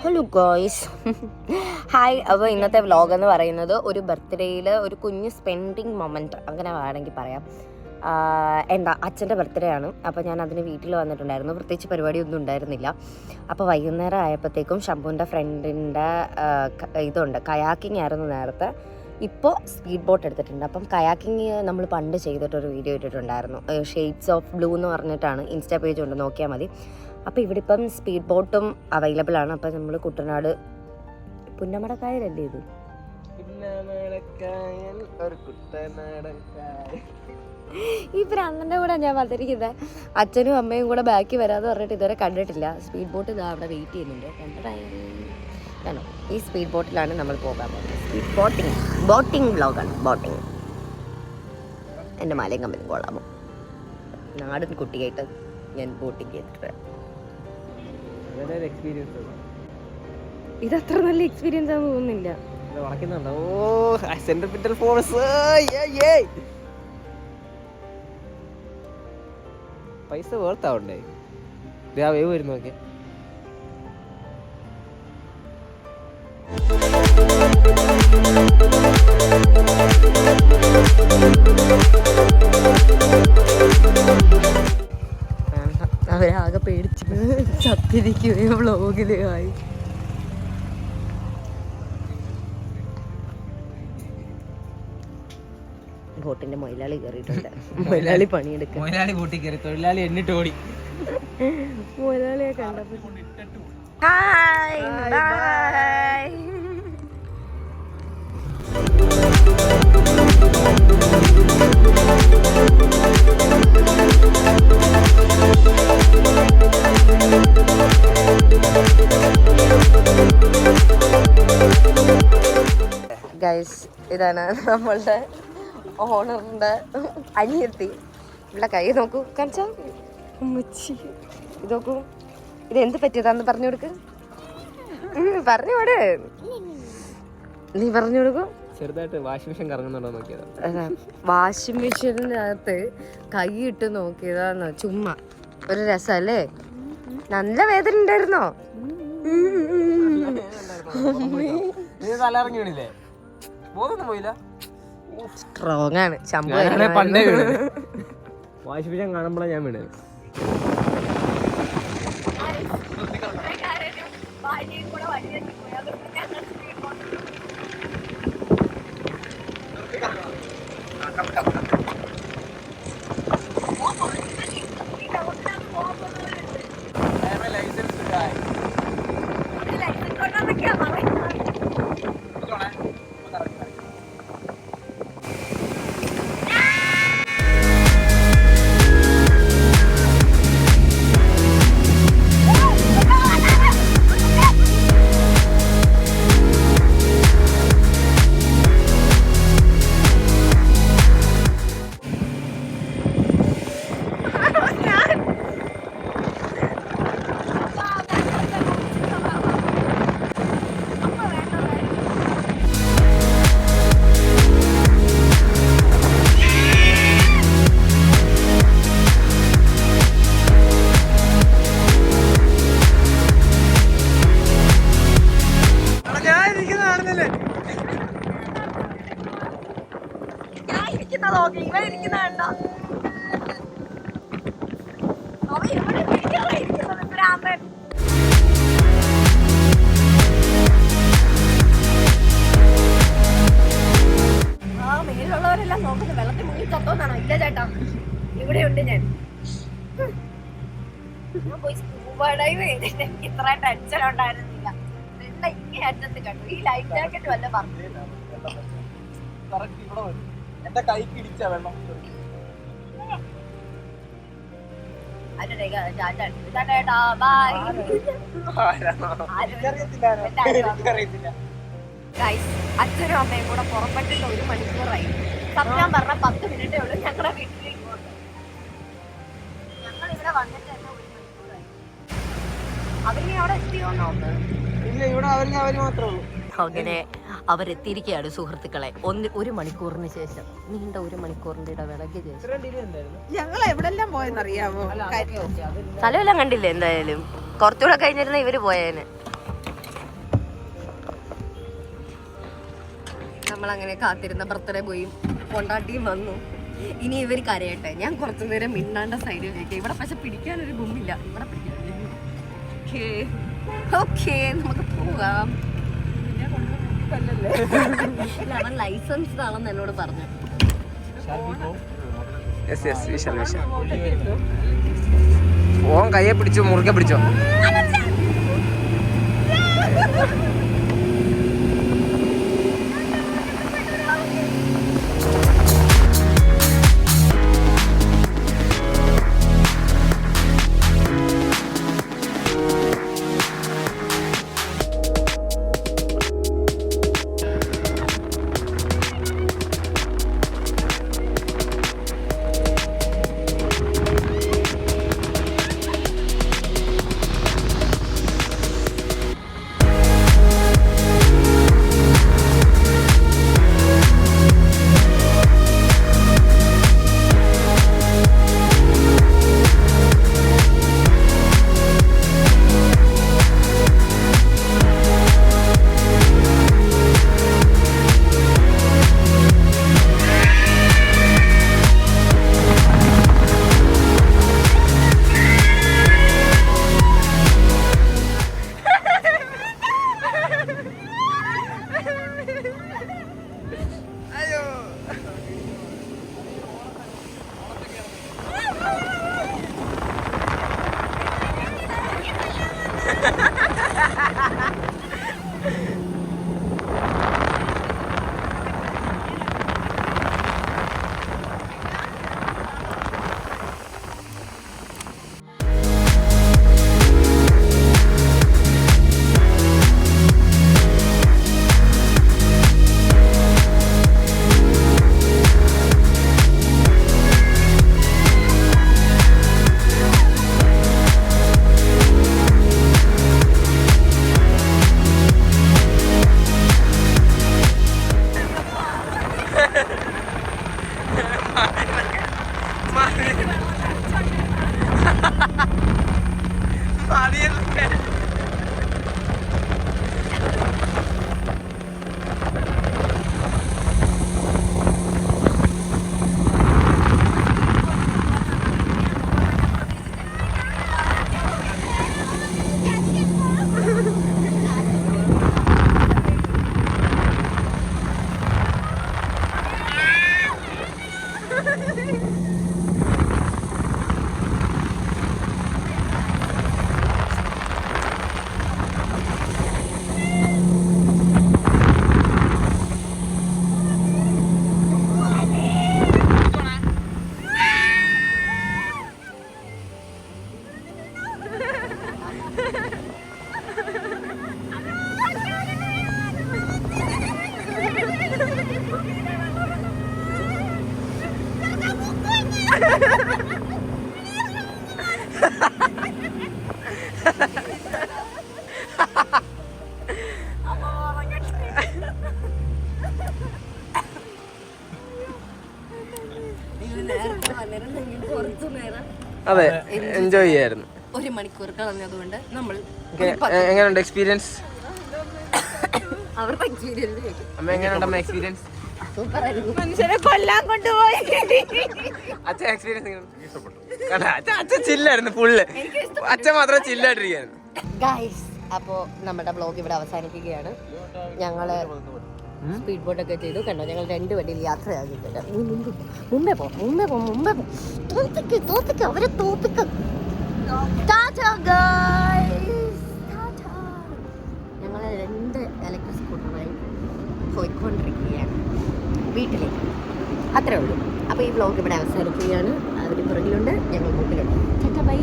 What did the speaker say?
Hello ഗോയ്സ് hi. അപ്പോൾ ഇന്നത്തെ vlog എന്ന് പറയുന്നത് ഒരു ബർത്ത്ഡേയിൽ ഒരു കുഞ്ഞ് സ്പെൻഡിങ് മൊമെൻറ്റ് അങ്ങനെ വേണമെങ്കിൽ പറയാം. എൻ്റെ അച്ഛൻ്റെ ബർത്ത്ഡേ ആണ്. അപ്പോൾ ഞാൻ അതിന് വീട്ടിൽ വന്നിട്ടുണ്ടായിരുന്നു. പ്രത്യേകിച്ച് പരിപാടിയൊന്നും ഉണ്ടായിരുന്നില്ല. അപ്പോൾ വൈകുന്നേരം ആയപ്പോഴത്തേക്കും ശംഭുവിൻ്റെ ഫ്രണ്ടിൻ്റെ ഇതുണ്ട്, കയാക്കിങ് ആയിരുന്നു നേരത്തെ. ഇപ്പോൾ സ്പീഡ് ബോട്ട് എടുത്തിട്ടുണ്ട്. അപ്പം കയാക്കിങ് നമ്മൾ പണ്ട് ചെയ്തിട്ടൊരു വീഡിയോ ഇട്ടിട്ടുണ്ടായിരുന്നു. ഷെയ്ഡ്സ് ഓഫ് ബ്ലൂ എന്ന് പറഞ്ഞിട്ടാണ്. ഇൻസ്റ്റാ പേജ് ഉണ്ട്, നോക്കിയാൽ മതി. അപ്പോൾ ഇവിടെ ഇപ്പം സ്പീഡ് ബോട്ടും അവൈലബിൾ ആണ്. അപ്പം നമ്മൾ കുട്ടനാട് പുന്നമടക്കായലല്ലേ ഇത്, ഈ പ്രാന്തൻ്റെ കൂടെ ഞാൻ വന്നിരിക്കുന്നത്. അച്ഛനും അമ്മയും കൂടെ ബാക്കി വരാമെന്ന് പറഞ്ഞിട്ട് ഇതുവരെ കണ്ടിട്ടില്ല. സ്പീഡ് ബോട്ട് ഇതാ അവിടെ വെയിറ്റ് ചെയ്യുന്നുണ്ട്. കണ്ടോ, ഈ സ്പീഡ് ബോട്ടിലാണ് നമ്മൾ പോകാൻ പോകുന്നത്. Speed boating വ്ലോഗാണ്. ബോട്ടിംഗ് എൻ്റെ മലയും കമ്പനി കൊള്ളാമോ. നാടൻ കുട്ടിയായിട്ട് ഞാൻ ബോട്ടിങ് ചെയ്തിട്ട് ഇതത്ര നല്ല എക്സ്പീരിയൻസ് ആണെന്ന് തോന്നുന്നില്ല. പൈസ വേർത്താവണ്ടേ? വേവ് വരുന്നു. നോക്കിയ അവരാകെ പേടിച്ച് ചത്തിരിക്കുകയോ വ്ലോഗില് ആയി. ബോട്ടിന്റെ മൊയിലാളി കയറിയിട്ടുണ്ട്. മൊയിലാളി പണിയെടുക്കും. മൊയിലാളി ബോട്ടിൽ കയറി, തൊഴിലാളി എന്നിട്ട് ഓടി. മൊയിലാളിയെ കണ്ടപ്പോ ഹായ് ബൈ. ഗൈസ്, ഇതാണ് നമ്മളുടെ ഓണറിൻ്റെ അനിയത്തി. ഇവിടെ കൈ നോക്കൂ, കാണിച്ചാ ഉമ്മച്ചി. ഇത് നോക്കൂ, ഇതെന്ത് പറ്റിയതാന്ന് പറഞ്ഞു കൊടുക്ക്. പറഞ്ഞുകൂടെ, നീ പറഞ്ഞു കൊടുക്കൂ. ചെറുതായിട്ട് വാഷിംഗ് മെഷീൻ കറങ്ങുന്നുണ്ടോ നോക്കിയതാ. വാഷിംഗ് മെഷീനിനകത്ത് കൈ ഇട്ട് നോക്കിയതാന്ന്. ചുമ്മാ ഒരു രസല്ലേ. നല്ല വേദന ഉണ്ടായിരുന്നോ? തലയിറങ്ങി വീണില്ലേ? ബോധമൊന്നും പോയില്ല. സ്ട്രോങ് ആണ് ശംഭു. പണ്ടേ വാഷിംഗ് മെഷീൻ കാണുമ്പോഴാണ് ഞാൻ വീണത്. മേലുള്ളവരെല്ലാം നോക്കുന്നത് വെള്ളത്തിൽ മുങ്ങി ചത്തോന്നാണോ? ഇല്ല ചേട്ടാ, ഇവിടെയുണ്ട് ഞാൻ. പോയി സ്കൂബ ഡൈവ് ചെയ്തിട്ട് എനിക്ക് ഇത്ര ടെൻഷൻ ഉണ്ടായിരുന്നില്ല. ഇങ്ങനെ അറ്റത്ത് കണ്ടു. ഈ ലൈഫ് ജാക്കറ്റ് വല്ല പറഞ്ഞു എന്റെ കൈ പിടിച്ച വെള്ളം. അച്ഛനും അമ്മയും കൂടെ പുറപ്പെട്ടിട്ട് 1 മണിക്കൂറായി. സത്യം പറഞ്ഞ 10 മിനിറ്റേ ഉള്ളൂ ഞങ്ങളുടെ വീട്ടിലേക്ക് പോകട്ടെ. ഞങ്ങൾ ഇവിടെ വന്നിട്ട് തന്നെ 1 മണിക്കൂറായി. അവരിനി അവിടെ എത്തിയോന്നോന്ന് ഇല്ല, ഇവിടെ അവര് മാത്രമേ ഉള്ളൂ. അങ്ങനെ അവരെത്തിയിരിക്കുകയാണ് സുഹൃത്തുക്കളെ. 1 മണിക്കൂറിന് ശേഷം, നീണ്ട 1 മണിക്കൂറിന്റെ ഇടവേളയ്ക്ക് ശേഷം ഞങ്ങൾ എവിടെല്ലാം പോയെന്നറിയാമോ? സ്ഥലമെല്ലാം കണ്ടില്ലേ? എന്തായാലും കുറച്ചുകൂടെ കഴിഞ്ഞിരുന്ന ഇവര് പോയേനെ. നമ്മളങ്ങനെ കാത്തിരുന്ന ബർത്ത്ഡേ പോയി കൊണ്ടാട്ടിയും വന്നു. ഇനി ഇവർ കരയട്ടെ, ഞാൻ കുറച്ചു നേരം മിണ്ടാണ്ട സൈഡിൽ വെക്കാം. ഇവിടെ പക്ഷെ പിടിക്കാനൊരു ഗുമ്മില്ല. ഇവിടെ ഓക്കെ നമുക്ക് പോകാം. അവൻ ലൈസൻസ് ആണെന്ന് എന്നോട് പറഞ്ഞു. ഓൻ കയ്യെ പിടിച്ചോ, മുറുകെ പിടിച്ചോ. അതെ, എൻജോയ് ചെയ്യായിരുന്നു. 1 മണിക്കൂർ കളഞ്ഞതുകൊണ്ട് നമ്മൾ എങ്ങനെയുണ്ട് എക്സ്പീരിയൻസ്? അവരുടെ എക്സ്പീരിയൻസ് അമ്മ എങ്ങനെയുണ്ട് എക്സ്പീരിയൻസ്? മനുഷ്യനെ കൊല്ലാൻ കൊണ്ടുപോയി. അച്ഛൻ എക്സ്പീരിയൻസ് അച്ഛൻ ചില്ലായിരുന്നു ഫുള്ള്. അച്ഛൻ മാത്രം ചില്ലായിട്ടിരിക്കായിരുന്നു. ഗൈസ്, അപ്പോൾ നമ്മുടെ വ്ളോഗ് ഇവിടെ അവസാനിക്കുകയാണ്. ഞങ്ങള് സ്പീഡ് ബോട്ടൊക്കെ ചെയ്തു. കണ്ടോ, ഞങ്ങൾ 2 വണ്ടിയിൽ യാത്രയാക്കിയിട്ടുണ്ട്. മുമ്പേ പോ തോപ്പിക്ക് അവരെ തോപ്പിക്ക്. ഞങ്ങൾ 2 ഇലക്ട്രിക് സ്കൂട്ടറായി പോയിക്കൊണ്ടിരിക്കുകയാണ് വീട്ടിലേക്ക്. അത്രേ ഉള്ളൂ. അപ്പോൾ ഈ വ്ളോഗ് ഇവിടെ അവസാനിക്കുകയാണ്. അവർ പുറകിലുണ്ട്, ഞങ്ങൾ മുമ്പിലുണ്ട്. ബൈ.